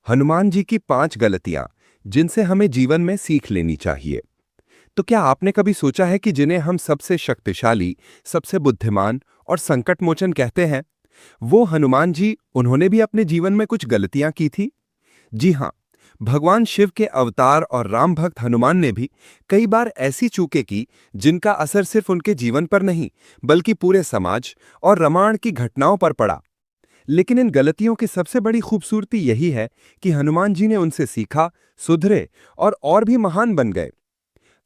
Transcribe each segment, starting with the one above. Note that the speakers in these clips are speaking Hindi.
हनुमान जी की 5 गलतियां जिनसे हमें जीवन में सीख लेनी चाहिए। तो क्या आपने कभी सोचा है कि जिन्हें हम सबसे शक्तिशाली, सबसे बुद्धिमान और संकट मोचन कहते हैं, वो हनुमान जी, उन्होंने भी अपने जीवन में कुछ गलतियां की थी? जी हां, भगवान शिव के अवतार और राम भक्त हनुमान ने भी कई बार ऐसी चूकें की जिनका असर सिर्फ उनके जीवन पर नहीं, बल्कि पूरे समाज और रामायण की घटनाओं पर पड़ा। लेकिन इन गलतियों की सबसे बड़ी खूबसूरती यही है कि हनुमान जी ने उनसे सीखा, सुधरे और भी महान बन गए।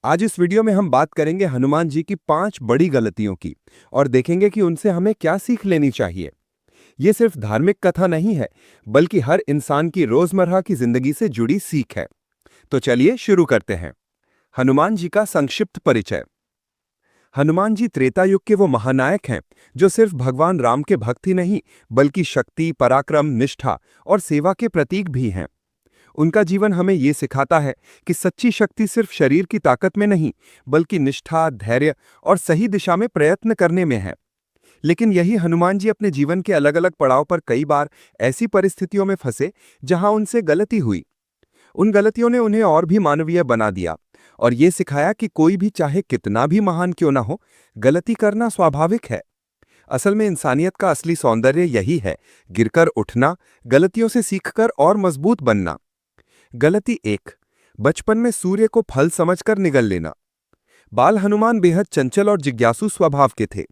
आज इस वीडियो में हम बात करेंगे हनुमान जी की 5 बड़ी गलतियों की और देखेंगे कि उनसे हमें क्या सीख लेनी चाहिए। ये सिर्फ धार्मिक कथा नहीं है, बल्कि हर इंसान की रोजमर्रा की जिंदगी से जुड़ी सीख है। तो चलिए शुरू करते हैं। हनुमान जी का संक्षिप्त परिचय। हनुमान जी त्रेता युग के वो महानायक हैं जो सिर्फ भगवान राम के भक्त ही नहीं, बल्कि शक्ति, पराक्रम, निष्ठा और सेवा के प्रतीक भी हैं। उनका जीवन हमें ये सिखाता है कि सच्ची शक्ति सिर्फ शरीर की ताकत में नहीं, बल्कि निष्ठा, धैर्य और सही दिशा में प्रयत्न करने में है। लेकिन यही हनुमान जी अपने जीवन के अलग अलग पड़ाव पर कई बार ऐसी परिस्थितियों में फंसे जहां उनसे गलती हुई। उन गलतियों ने उन्हें और भी मानवीय बना दिया और ये सिखाया कि कोई भी चाहे कितना भी महान क्यों ना हो, गलती करना स्वाभाविक है। असल में इंसानियत का असली सौंदर्य यही है, गिरकर उठना, गलतियों से सीखकर और मजबूत बनना। गलती 1, बचपन में सूर्य को फल समझकर निगल लेना। बाल हनुमान बेहद चंचल और जिज्ञासु स्वभाव के थे।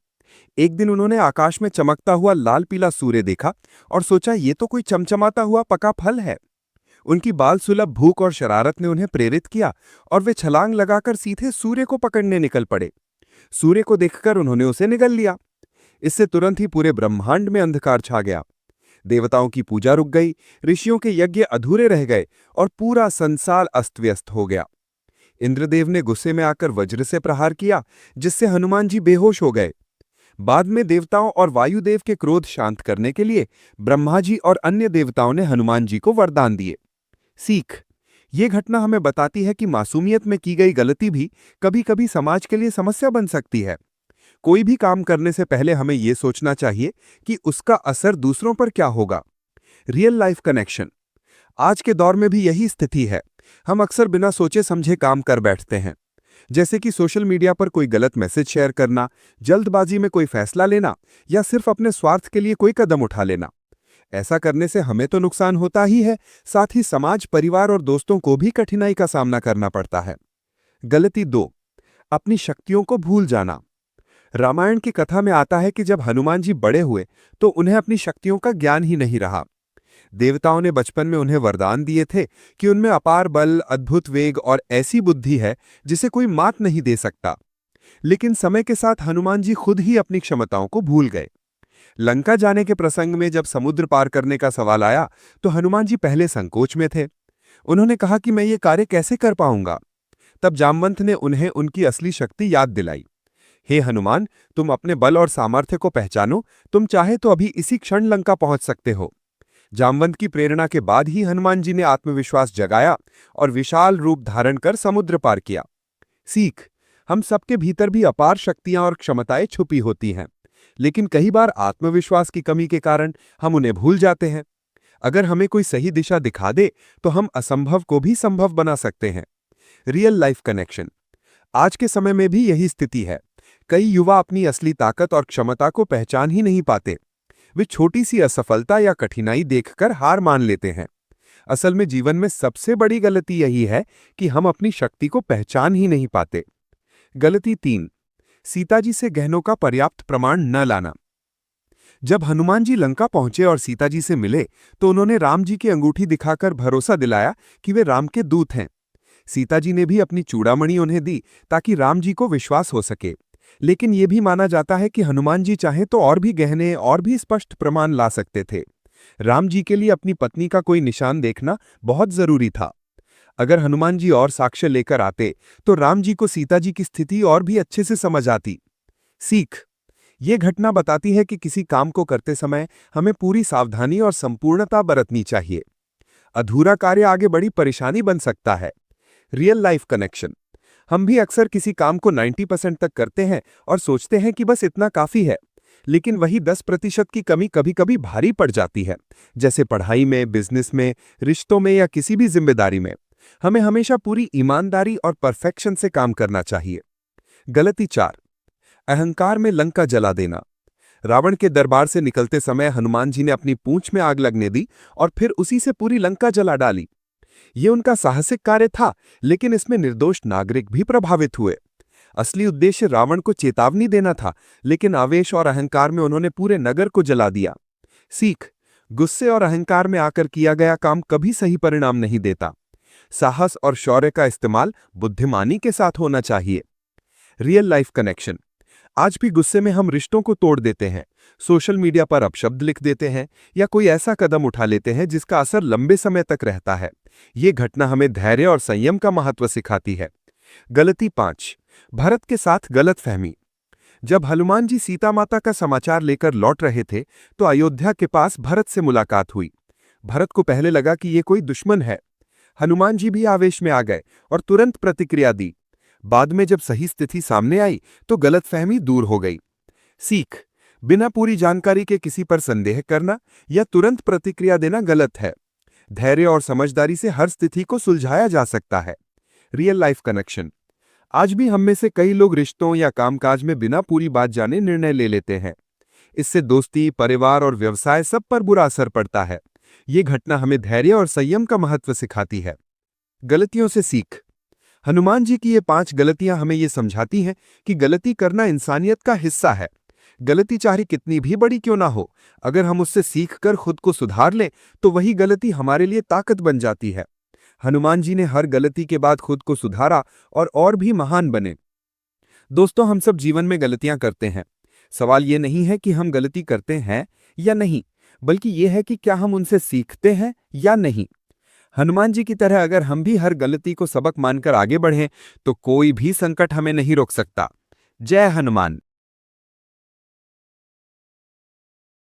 एक दिन उन्होंने आकाश में चमकता हुआ लाल पीला सूर्य देखा और सोचा, ये तो कोई चमचमाता हुआ पका फल है। उनकी बाल सुलभ भूख और शरारत ने उन्हें प्रेरित किया और वे छलांग लगाकर सीधे सूर्य को पकड़ने निकल पड़े। सूर्य को देखकर उन्होंने उसे निगल लिया। इससे तुरंत ही पूरे ब्रह्मांड में अंधकार छा गया। देवताओं की पूजा रुक गई, ऋषियों के यज्ञ अधूरे रह गए और पूरा संसार अस्त व्यस्त हो गया। इंद्रदेव ने गुस्से में आकर वज्र से प्रहार किया, जिससे हनुमान जी बेहोश हो गए। बाद में देवताओं और वायुदेव के क्रोध शांत करने के लिए ब्रह्मा जी और अन्य देवताओं ने हनुमान जी को वरदान दिए। सीख। ये घटना हमें बताती है कि मासूमियत में की गई गलती भी कभी कभी समाज के लिए समस्या बन सकती है। कोई भी काम करने से पहले हमें यह सोचना चाहिए कि उसका असर दूसरों पर क्या होगा। Real life connection. आज के दौर में भी यही स्थिति है। हम अक्सर बिना सोचे समझे काम कर बैठते हैं, जैसे कि सोशल मीडिया पर कोई गलत मैसेज शेयर करना, जल्दबाजी में कोई फैसला लेना या सिर्फ अपने स्वार्थ के लिए कोई कदम उठा लेना। ऐसा करने से हमें तो नुकसान होता ही है, साथ ही समाज, परिवार और दोस्तों को भी कठिनाई का सामना करना पड़ता है। गलती 2, अपनी शक्तियों को भूल जाना। रामायण की कथा में आता है कि जब हनुमान जी बड़े हुए तो उन्हें अपनी शक्तियों का ज्ञान ही नहीं रहा। देवताओं ने बचपन में उन्हें वरदान दिए थे कि उनमें अपार बल, अद्भुत वेग और ऐसी बुद्धि है जिसे कोई मात नहीं दे सकता। लेकिन समय के साथ हनुमान जी खुद ही अपनी क्षमताओं को भूल गए। लंका जाने के प्रसंग में जब समुद्र पार करने का सवाल आया तो हनुमान जी पहले संकोच में थे। उन्होंने कहा कि मैं ये कार्य कैसे कर पाऊंगा। तब जामवंत ने उन्हें उनकी असली शक्ति याद दिलाई। हे हनुमान, तुम अपने बल और सामर्थ्य को पहचानो, तुम चाहे तो अभी इसी क्षण लंका पहुंच सकते हो। जामवंत की प्रेरणा के बाद ही हनुमान जी ने आत्मविश्वास जगाया और विशाल रूप धारण कर समुद्र पार किया। सीख। हम सबके भीतर भी अपार शक्तियां और क्षमताएं छुपी होती हैं, लेकिन कई बार आत्मविश्वास की कमी के कारण हम उन्हें भूल जाते हैं। अगर हमें कोई सही दिशा दिखा दे तो हम असंभव को भी संभव बना सकते हैं। Real life connection. आज के समय में भी यही स्थिति है। कई युवा अपनी असली ताकत और क्षमता को पहचान ही नहीं पाते। वे छोटी सी असफलता या कठिनाई देखकर हार मान लेते हैं। असल में जीवन में सबसे बड़ी गलती यही है कि हम अपनी शक्ति को पहचान ही नहीं पाते। गलती 3, सीता जी से गहनों का पर्याप्त प्रमाण न लाना। जब हनुमान जी लंका पहुंचे और सीता जी से मिले तो उन्होंने राम जी की अंगूठी दिखाकर भरोसा दिलाया कि वे राम के दूत हैं। सीता जी ने भी अपनी चूड़ामणि उन्हें दी ताकि राम जी को विश्वास हो सके। लेकिन यह भी माना जाता है कि हनुमान जी चाहे तो और भी गहने और भी स्पष्ट प्रमाण ला सकते थे। राम जी के लिए अपनी पत्नी का कोई निशान देखना बहुत जरूरी था। अगर हनुमान जी और साक्ष्य लेकर आते तो राम जी को सीता जी की स्थिति और भी अच्छे से समझ आती। सीख। ये घटना बताती है कि किसी काम को करते समय हमें पूरी सावधानी और संपूर्णता बरतनी चाहिए। अधूरा कार्य आगे बड़ी परेशानी बन सकता है। Real life connection. हम भी अक्सर किसी काम को 90% तक करते हैं और सोचते हैं कि बस इतना काफी है। लेकिन वही 10% की कमी कभी कभी भारी पड़ जाती है, जैसे पढ़ाई में, बिजनेस में, रिश्तों में या किसी भी जिम्मेदारी में। हमें हमेशा पूरी ईमानदारी और परफेक्शन से काम करना चाहिए। गलती 4, अहंकार में लंका जला देना। रावण के दरबार से निकलते समय हनुमान जी ने अपनी पूंछ में आग लगने दी और फिर उसी से पूरी लंका जला डाली। ये उनका साहसिक कार्य था, लेकिन इसमें निर्दोष नागरिक भी प्रभावित हुए। असली उद्देश्य रावण को चेतावनी देना था, लेकिन आवेश और अहंकार में उन्होंने पूरे नगर को जला दिया। सीख: गुस्से और अहंकार में आकर किया गया काम कभी सही परिणाम नहीं देता। साहस और शौर्य का इस्तेमाल बुद्धिमानी के साथ होना चाहिए। रियल लाइफ कनेक्शन: आज भी गुस्से में हम रिश्तों को तोड़ देते हैं, सोशल मीडिया पर अपशब्द लिख देते हैं या कोई ऐसा कदम उठा लेते हैं जिसका असर लंबे समय तक रहता है। ये घटना हमें धैर्य और संयम का महत्व सिखाती है। गलती 5, भरत के साथ गलतफहमी। जब हनुमान जी सीता माता का समाचार लेकर लौट रहे थे तो अयोध्या के पास भरत से मुलाकात हुई। भरत को पहले लगा कि ये कोई दुश्मन है। हनुमान जी भी आवेश में आ गए और तुरंत प्रतिक्रिया दी। बाद में जब सही स्थिति सामने आई तो गलतफहमी दूर हो गई। सीख: बिना पूरी जानकारी के किसी पर संदेह करना या तुरंत प्रतिक्रिया देना गलत है। धैर्य और समझदारी से हर स्थिति को सुलझाया जा सकता है। रियल लाइफ कनेक्शन: आज भी हम में से कई लोग रिश्तों या कामकाज में बिना पूरी बात जाने निर्णय ले लेते हैं। इससे दोस्ती, परिवार और व्यवसाय सब पर बुरा असर पड़ता है। ये घटना हमें धैर्य और संयम का महत्व सिखाती है। गलतियों से सीख: हनुमान जी की ये 5 गलतियां हमें ये समझाती हैं कि गलती करना इंसानियत का हिस्सा है। गलती चाहे कितनी भी बड़ी क्यों ना हो, अगर हम उससे सीखकर खुद को सुधार लें तो वही गलती हमारे लिए ताकत बन जाती है। हनुमान जी ने हर गलती के बाद खुद को सुधारा और भी महान बने। दोस्तों, हम सब जीवन में गलतियां करते हैं। सवाल ये नहीं है कि हम गलती करते हैं या नहीं, बल्कि ये है कि क्या हम उनसे सीखते हैं या नहीं। हनुमान जी की तरह अगर हम भी हर गलती को सबक मानकर आगे बढ़ें तो कोई भी संकट हमें नहीं रोक सकता। जय हनुमान।